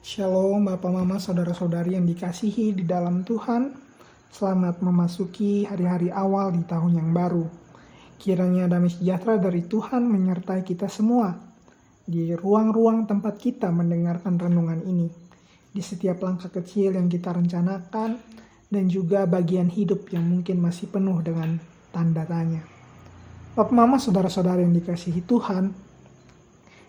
Shalom Bapak Mama Saudara-saudari yang dikasihi di dalam Tuhan. Selamat memasuki hari-hari awal di tahun yang baru. Kiranya damai sejahtera dari Tuhan menyertai kita semua di ruang-ruang tempat kita mendengarkan renungan ini, di setiap langkah kecil yang kita rencanakan, dan juga bagian hidup yang mungkin masih penuh dengan tanda tanya. Bapak Mama Saudara-saudari yang dikasihi Tuhan,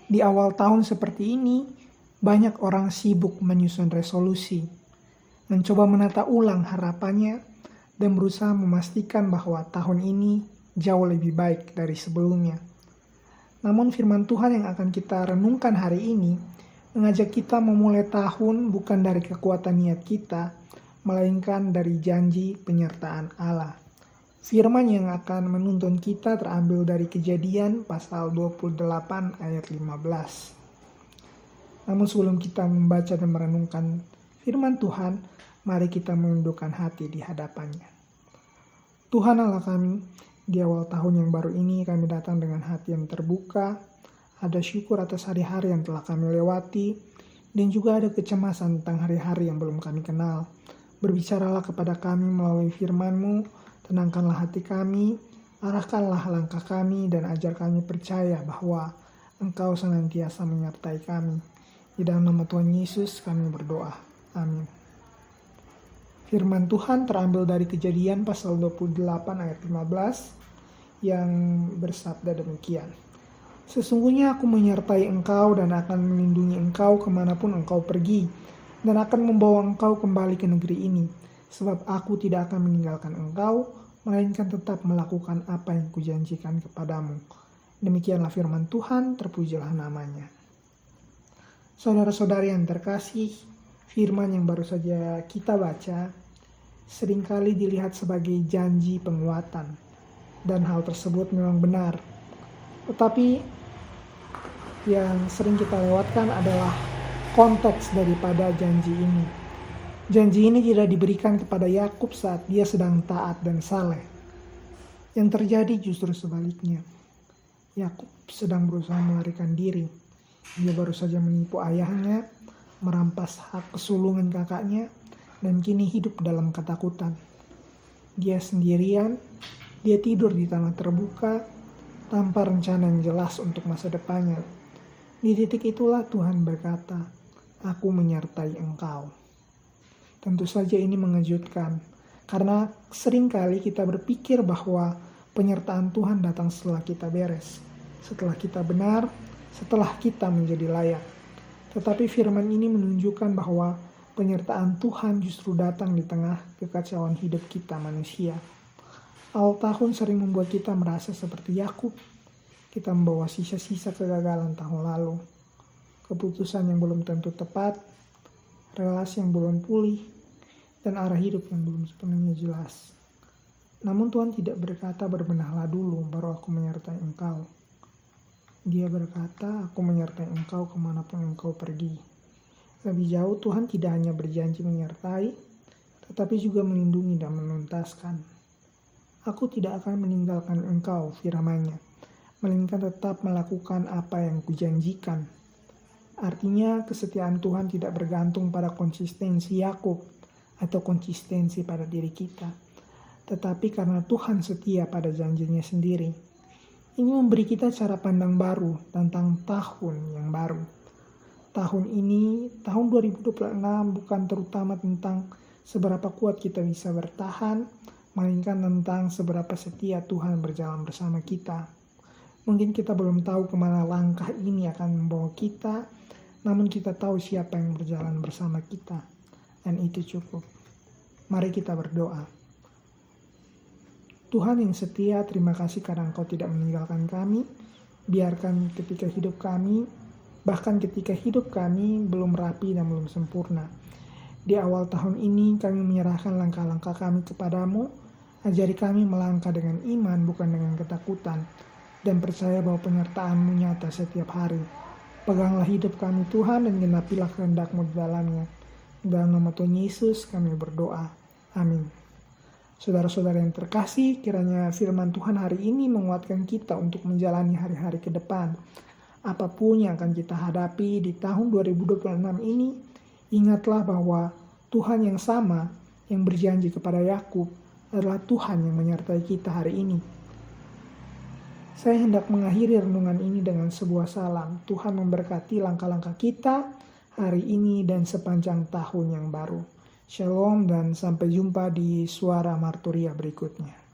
di awal tahun seperti ini, banyak orang sibuk menyusun resolusi, mencoba menata ulang harapannya, dan berusaha memastikan bahwa tahun ini jauh lebih baik dari sebelumnya. Namun firman Tuhan yang akan kita renungkan hari ini mengajak kita memulai tahun bukan dari kekuatan niat kita, melainkan dari janji penyertaan Allah. Firman yang akan menuntun kita terambil dari Kejadian pasal 28 ayat 15. Namun sebelum kita membaca dan merenungkan firman Tuhan, mari kita menundukkan hati di hadapannya. Tuhan Allah kami, di awal tahun yang baru ini kami datang dengan hati yang terbuka, ada syukur atas hari-hari yang telah kami lewati, dan juga ada kecemasan tentang hari-hari yang belum kami kenal. Berbicaralah kepada kami melalui firman-Mu, tenangkanlah hati kami, arahkanlah langkah kami, dan ajar kami percaya bahwa Engkau senantiasa menyertai kami. Di dalam nama Tuhan Yesus kami berdoa. Amin. Firman Tuhan terambil dari Kejadian pasal 28 ayat 15 yang bersabda demikian. Sesungguhnya aku menyertai engkau dan akan melindungi engkau kemanapun engkau pergi, dan akan membawa engkau kembali ke negeri ini, sebab aku tidak akan meninggalkan engkau, melainkan tetap melakukan apa yang kujanjikan kepadamu. Demikianlah firman Tuhan, terpujilah namanya. Saudara-saudari yang terkasih, firman yang baru saja kita baca seringkali dilihat sebagai janji penguatan, dan hal tersebut memang benar. Tetapi yang sering kita lewatkan adalah konteks daripada janji ini. Janji ini tidak diberikan kepada Yakub saat dia sedang taat dan saleh. Yang terjadi justru sebaliknya. Yakub sedang berusaha melarikan diri. Dia baru saja menipu ayahnya, merampas hak kesulungan kakaknya, dan kini hidup dalam ketakutan. Dia sendirian, dia tidur di tanah terbuka, tanpa rencana yang jelas untuk masa depannya. Di titik itulah Tuhan berkata, "Aku menyertai engkau." Tentu saja ini mengejutkan, karena seringkali kita berpikir bahwa penyertaan Tuhan datang setelah kita beres, setelah kita benar, setelah kita menjadi layak. Tetapi firman ini menunjukkan bahwa penyertaan Tuhan justru datang di tengah kekacauan hidup kita manusia. Awal tahun sering membuat kita merasa seperti Yakub. Kita membawa sisa-sisa kegagalan tahun lalu, keputusan yang belum tentu tepat, relasi yang belum pulih, dan arah hidup yang belum sepenuhnya jelas. Namun Tuhan tidak berkata berbenahlah dulu baru aku menyertai engkau. Dia berkata, aku menyertai engkau kemanapun engkau pergi. Lebih jauh Tuhan tidak hanya berjanji menyertai, tetapi juga melindungi dan menuntaskan. Aku tidak akan meninggalkan engkau, firman-Nya, melainkan tetap melakukan apa yang kujanjikan. Artinya kesetiaan Tuhan tidak bergantung pada konsistensi Yakub atau konsistensi pada diri kita, tetapi karena Tuhan setia pada janjinya sendiri. Ini memberi kita cara pandang baru tentang tahun yang baru. Tahun ini, tahun 2026 bukan terutama tentang seberapa kuat kita bisa bertahan, melainkan tentang seberapa setia Tuhan berjalan bersama kita. Mungkin kita belum tahu kemana langkah ini akan membawa kita, namun kita tahu siapa yang berjalan bersama kita, dan itu cukup. Mari kita berdoa. Tuhan yang setia, terima kasih karena Engkau tidak meninggalkan kami. Biarkan ketika hidup kami, bahkan ketika hidup kami belum rapi dan belum sempurna. Di awal tahun ini kami menyerahkan langkah-langkah kami kepadamu. Ajari kami melangkah dengan iman bukan dengan ketakutan. Dan percaya bahwa penyertaan-Mu nyata setiap hari. Peganglah hidup kami Tuhan dan genapilah kehendak-Mu di dalamnya. Dalam nama Tuhan Yesus kami berdoa. Amin. Saudara-saudara yang terkasih, kiranya firman Tuhan hari ini menguatkan kita untuk menjalani hari-hari ke depan. Apapun yang akan kita hadapi di tahun 2026 ini, Ingatlah bahwa Tuhan yang sama yang berjanji kepada Yakub adalah Tuhan yang menyertai kita hari ini. Saya hendak mengakhiri renungan ini dengan sebuah salam. Tuhan memberkati langkah-langkah kita hari ini dan sepanjang tahun yang baru. Shalom dan sampai jumpa di Suara Marturia berikutnya.